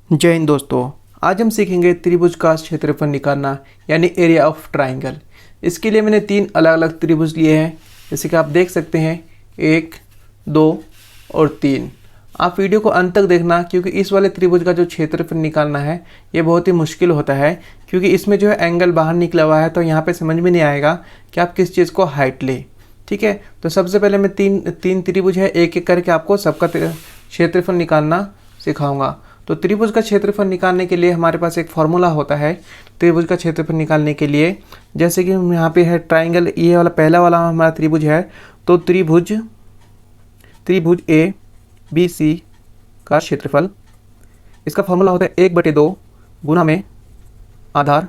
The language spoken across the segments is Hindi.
जय हिंद दोस्तों। आज हम सीखेंगे त्रिभुज का क्षेत्रफल निकालना यानी एरिया ऑफ ट्राइंगल। इसके लिए मैंने 3 अलग अलग त्रिभुज लिए हैं, जैसे कि आप देख सकते हैं 1, 2 और 3। आप वीडियो को अंत तक देखना, क्योंकि इस वाले त्रिभुज का जो क्षेत्रफल निकालना है ये बहुत ही मुश्किल होता है, क्योंकि इसमें जो है एंगल बाहर निकला हुआ है, तो यहाँ पर समझ में नहीं आएगा कि आप किस चीज़ को हाइट लें। ठीक है, तो सबसे पहले मैं तीन त्रिभुज है, एक एक करके आपको सबका क्षेत्रफल निकालना सिखाऊंगा। तो त्रिभुज का क्षेत्रफल निकालने के लिए हमारे पास एक फॉर्मूला होता है त्रिभुज का क्षेत्रफल निकालने के लिए। जैसे कि हम यहाँ पे है ट्राइंगल, ये वाला पहला वाला हमारा त्रिभुज है, तो त्रिभुज ए बी सी का क्षेत्रफल, इसका फॉर्मूला होता है 1/2 गुना में आधार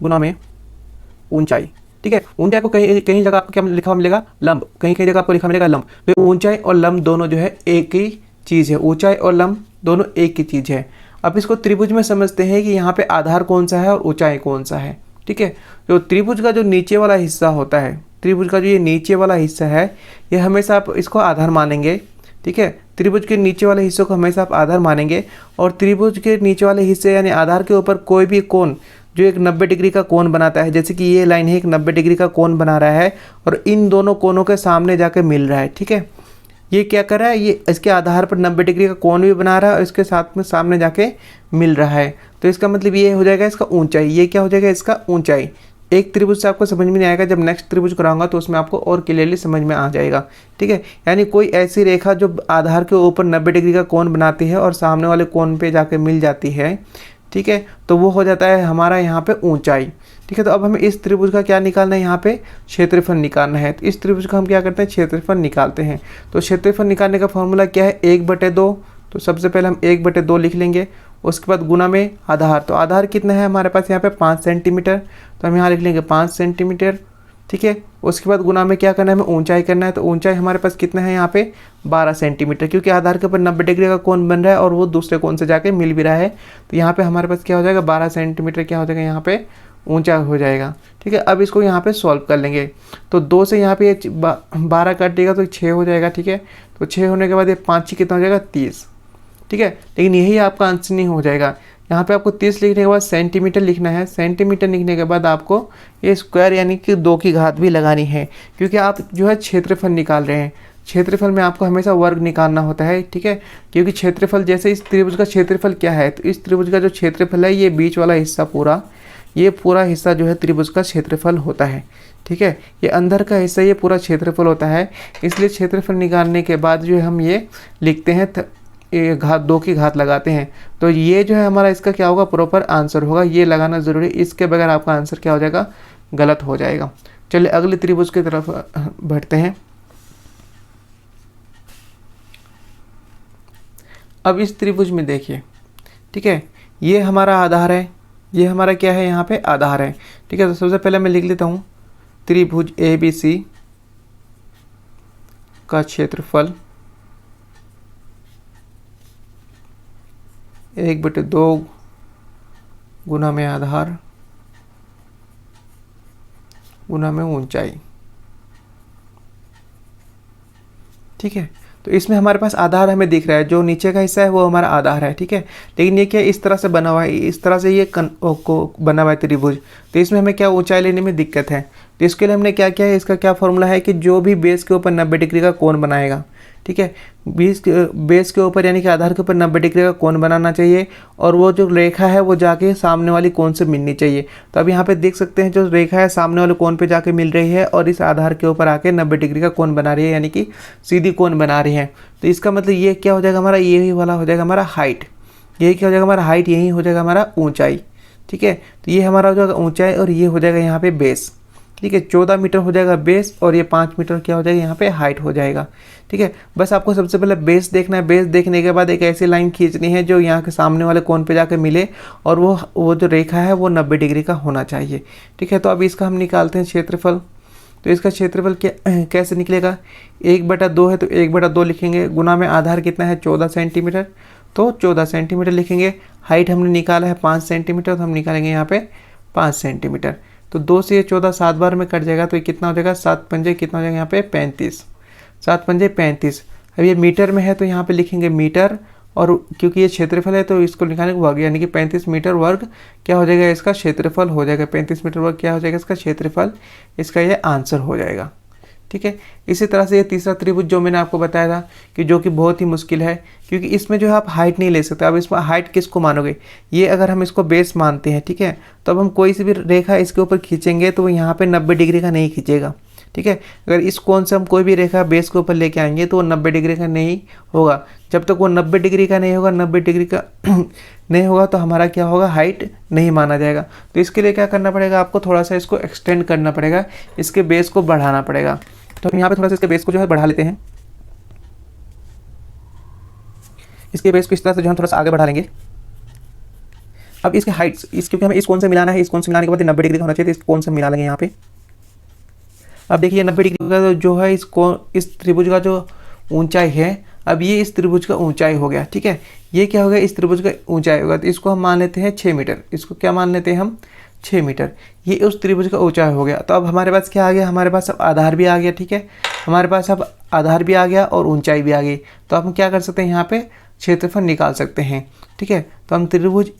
गुना में ऊंचाई। ठीक है, ऊंचाई को कहीं जगह आपको क्या लिखा हुआ मिलेगा, लंब। कहीं जगह आपको लिखा मिलेगा लंब। तो ऊंचाई और लंब दोनों जो है एक ही चीज़ है, ऊंचाई और लंब दोनों एक ही चीज़ है। अब इसको त्रिभुज में समझते हैं कि यहाँ पे आधार कौन सा है और ऊंचाई कौन सा है। ठीक है, तो त्रिभुज का जो नीचे वाला हिस्सा होता है, त्रिभुज का जो ये नीचे वाला हिस्सा है, ये हमेशा आप इसको आधार मानेंगे। ठीक है, त्रिभुज के नीचे वाले हिस्सों को हमेशा आप आधार मानेंगे, और त्रिभुज के नीचे वाले हिस्से यानी आधार के ऊपर कोई भी कोण जो एक 90 डिग्री का कोण बनाता है, जैसे कि ये लाइन है एक 90 डिग्री का कोण बना रहा है और इन दोनों कोणों के सामने जाके मिल रहा है। ठीक है, ये क्या कर रहा है, ये इसके आधार पर 90 डिग्री का कोण भी बना रहा है और इसके साथ में सामने जाके मिल रहा है। तो इसका मतलब ये हो जाएगा इसका ऊंचाई। ये क्या हो जाएगा, इसका ऊंचाई। एक त्रिभुज से आपको समझ में नहीं आएगा, जब नेक्स्ट त्रिभुज कराऊंगा तो उसमें आपको और क्लियरली समझ में आ जाएगा। ठीक है, यानी कोई ऐसी रेखा जो आधार के ऊपर 90 डिग्री का कोण बनाती है और सामने वाले कोण पे जाके मिल जाती है, ठीक है, तो वो हो जाता है हमारा यहाँ पे ऊंचाई। ठीक है, तो अब हमें इस त्रिभुज का क्या निकालना है, यहाँ पे क्षेत्रफल निकालना है। तो इस त्रिभुज का हम क्या करते हैं, क्षेत्रफल निकालते हैं। तो क्षेत्रफल निकालने का फॉर्मूला क्या है, 1/2। तो सबसे पहले हम 1/2 लिख लेंगे, उसके बाद गुना में आधार। तो आधार कितना है हमारे पास यहाँ पे 5 सेंटीमीटर, तो हम यहाँ लिख लेंगे 5 सेंटीमीटर। ठीक है, उसके बाद गुना में क्या करना है, हमें ऊंचाई करना है। तो ऊंचाई हमारे पास कितना है यहाँ पे 12 सेंटीमीटर, क्योंकि आधार के ऊपर 90 डिग्री का कोण बन रहा है और वो दूसरे कोण से जाके मिल भी रहा है। तो यहाँ पे हमारे पास क्या हो जाएगा, 12 सेंटीमीटर क्या हो जाएगा यहाँ पे ऊंचा हो जाएगा। ठीक है, अब इसको यहाँ पे सॉल्व कर लेंगे। तो 2 से यहाँ पे 12 काटिएगा तो 6 हो जाएगा। ठीक है, तो 6 होने के बाद ये 5 कितना हो जाएगा, 30। ठीक है, लेकिन यही आपका आंसर नहीं हो जाएगा। यहाँ पे आपको 30 लिखने के बाद सेंटीमीटर लिखना है। सेंटीमीटर लिखने के बाद आपको ये स्क्वायर यानी कि 2 की घात भी लगानी है, क्योंकि आप जो है क्षेत्रफल निकाल रहे हैं। क्षेत्रफल में आपको हमेशा वर्ग निकालना होता है। ठीक है, क्योंकि क्षेत्रफल जैसे इस त्रिभुज का क्षेत्रफल क्या है, तो इस त्रिभुज का जो क्षेत्रफल है ये बीच वाला हिस्सा पूरा, ये पूरा हिस्सा जो है त्रिभुज का क्षेत्रफल होता है। ठीक है, ये अंदर का हिस्सा ये पूरा क्षेत्रफल होता है। इसलिए क्षेत्रफल निकालने के बाद जो हम ये लिखते हैं, ये घात 2 की घात लगाते हैं। तो ये जो है हमारा इसका क्या होगा, प्रॉपर आंसर होगा। ये लगाना ज़रूरी, इसके बगैर आपका आंसर क्या हो जाएगा, गलत हो जाएगा। चलिए अगले त्रिभुज की तरफ बढ़ते हैं। अब इस त्रिभुज में देखिए, ठीक है, ये हमारा आधार है, ये हमारा क्या है, यहाँ पे आधार है। ठीक है, तो सबसे पहले मैं लिख लेता हूँ त्रिभुज ABC का क्षेत्रफल 1/2 गुना में आधार गुना में ऊंचाई। ठीक है, तो इसमें हमारे पास आधार हमें दिख रहा है, जो नीचे का हिस्सा है वो हमारा आधार है। ठीक है, लेकिन ये क्या इस तरह से बना हुआ है, इस तरह से ये को बना हुआ है त्रिभुज, तो इसमें हमें क्या ऊंचाई लेने में दिक्कत है। तो इसके लिए हमने क्या किया है, इसका क्या फॉर्मूला है कि जो भी बेस के ऊपर 90 डिग्री का कोण बनाएगा, ठीक है, बेस के ऊपर यानी कि आधार के ऊपर 90 डिग्री का कोण बनाना चाहिए, और वो जो रेखा है वो जाके सामने वाली कोण से मिलनी चाहिए। तो अब यहाँ पे देख सकते हैं जो रेखा है सामने वाले कोण पे जाके मिल रही है और इस आधार के ऊपर आके 90 डिग्री का कोण बना रही है, यानी कि सीधी कोण बना रही है। तो इसका मतलब ये क्या हो जाएगा हमारा, यही वाला हो जाएगा हमारा हाइट। यही क्या हो जाएगा हमारा हाइट, यही हो जाएगा हमारा ऊंचाई। ठीक है, तो ये हमारा हो जाएगा ऊंचाई और ये हो जाएगा यहाँ पे बेस। ठीक है, 14 मीटर हो जाएगा बेस और ये 5 मीटर क्या हो जाएगा यहाँ पे हाइट हो जाएगा। ठीक है, बस आपको सबसे पहले बेस देखना है। बेस देखने के बाद एक ऐसी लाइन खींचनी है जो यहाँ के सामने वाले कोण पे जाके मिले, और वो जो रेखा है वो 90 डिग्री का होना चाहिए। ठीक है, तो अब इसका हम निकालते हैं क्षेत्रफल। तो इसका क्षेत्रफल कैसे निकलेगा, 1/2 है तो 1/2 लिखेंगे, गुना में आधार कितना है 14 सेंटीमीटर, तो 14 सेंटीमीटर लिखेंगे। हाइट हमने निकाला है 5 सेंटीमीटर, तो हम निकालेंगे यहाँ पे 5 सेंटीमीटर। तो 2 से ये 14 7 बार में कट जाएगा, तो ये कितना हो जाएगा, 7 पंजे कितना हो जाएगा यहाँ पे 35, 7 पंजे 35। अब ये मीटर में है तो यहाँ पे लिखेंगे मीटर, और क्योंकि ये क्षेत्रफल है तो इसको निकालने को वर्ग, यानी कि 35 मीटर वर्ग क्या हो जाएगा, इसका क्षेत्रफल हो जाएगा। 35 मीटर वर्ग क्या हो जाएगा, इसका क्षेत्रफल, इसका ये आंसर हो जाएगा। ठीक है। इसी तरह से ये तीसरा त्रिभुज जो मैंने आपको बताया था कि जो कि बहुत ही मुश्किल है, क्योंकि इसमें जो है आप हाइट नहीं ले सकते। अब इसमें हाइट किसको मानोगे, ये अगर हम इसको बेस मानते हैं, ठीक है, तो अब हम कोई सी भी रेखा इसके ऊपर खींचेंगे तो वो यहाँ पे 90 डिग्री का नहीं खींचेगा। ठीक है। अगर इस कोण से हम कोई भी रेखा बेस के ऊपर लेके आएंगे तो वो 90 डिग्री का नहीं होगा। जब तक वो 90 डिग्री का नहीं होगा, 90 डिग्री का नहीं होगा तो हमारा क्या होगा, हाइट नहीं माना जाएगा। तो इसके लिए क्या करना पड़ेगा, आपको थोड़ा सा इसको एक्सटेंड करना पड़ेगा, इसके बेस को बढ़ाना पड़ेगा। तो हम यहाँ पे थोड़ा सा इसके बेस को जो है बढ़ा लेते हैं। इसके बेस को इस तरह से जो हम थोड़ा सा आगे बढ़ा लेंगे। अब इसके हाइट्स, क्योंकि हमें इस कोण से मिलाना है, इस कोण से मिलाने के बाद 90 डिग्री का होना चाहिए, तो इस कोण से मिला लेंगे यहाँ पे। अब देखिए 90 डिग्री का जो है इस त्रिभुज का जो ऊंचाई है, अब ये इस त्रिभुज का ऊंचाई हो गया। ठीक है। ये क्या हो गया, इस त्रिभुज का ऊंचाई होगा, तो इसको हम मान लेते हैं 6 मीटर। इसको क्या मान लेते हैं हम, 6 मीटर। ये उस त्रिभुज का ऊंचाई हो गया। तो अब हमारे पास क्या आ गया, हमारे पास अब आधार भी आ गया। ठीक है। हमारे पास अब आधार भी आ गया और ऊंचाई भी आ गई। तो हम क्या कर सकते हैं, यहाँ पे क्षेत्रफल निकाल सकते हैं। ठीक है। तो हम त्रिभुज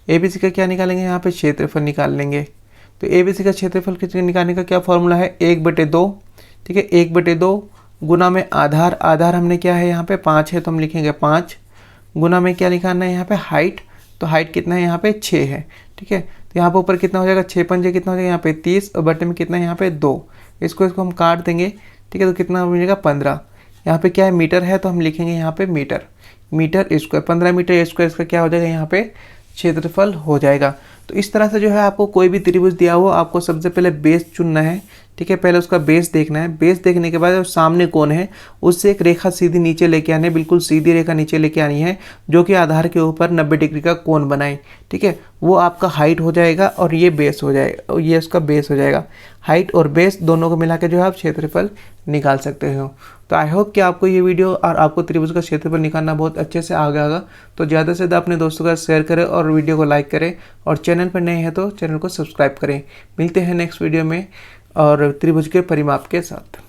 ABC का क्या निकालेंगे, यहाँ पे क्षेत्रफल निकाल लेंगे। तो ABC का क्षेत्रफल निकालने का क्या फॉर्मूला है, 1/2। ठीक है। 1/2 गुना में आधार, आधार हमने क्या है यहाँ पे 5 है, तो हम लिखेंगे 5 गुना में क्या निकालना है यहाँ पे, हाइट। तो हाइट कितना है यहाँ पे, 6 है। ठीक है। तो यहाँ पे ऊपर कितना हो जाएगा, 6 पंजे कितना हो जाएगा यहाँ पे 30, और बटे में कितना है यहाँ पे 2। इसको हम काट देंगे। ठीक है। तो कितना मिलेगा 15। यहाँ पे क्या है, मीटर है, तो हम लिखेंगे यहाँ पे मीटर स्क्वायर। 15 मीटर स्क्वायर इसका क्या हो जाएगा, यहाँ पे क्षेत्रफल हो जाएगा। तो इस तरह से जो है आपको कोई भी त्रिभुज दिया हो, आपको सबसे पहले बेस चुनना है। ठीक है। पहले उसका बेस देखना है। बेस देखने के बाद जो सामने कौन है उससे एक रेखा सीधी नीचे लेके आनी है, बिल्कुल सीधी रेखा नीचे लेके आनी है, जो कि आधार के ऊपर 90 डिग्री का कोण बनाए। ठीक है। वो आपका हाइट हो जाएगा और ये बेस हो जाएगा, और ये उसका बेस हो जाएगा। हाइट और बेस दोनों को मिला के जो है आप क्षेत्रफल निकाल सकते हो। तो आई होप कि आपको ये वीडियो और आपको त्रिभुज का क्षेत्रफल निकालना बहुत अच्छे से आ गया। तो ज़्यादा से ज़्यादा अपने दोस्तों का शेयर करें और वीडियो को लाइक करें, और चैनल पर नए हैं तो चैनल को सब्सक्राइब करें। मिलते हैं नेक्स्ट वीडियो में और त्रिभुज के परिमाप के साथ।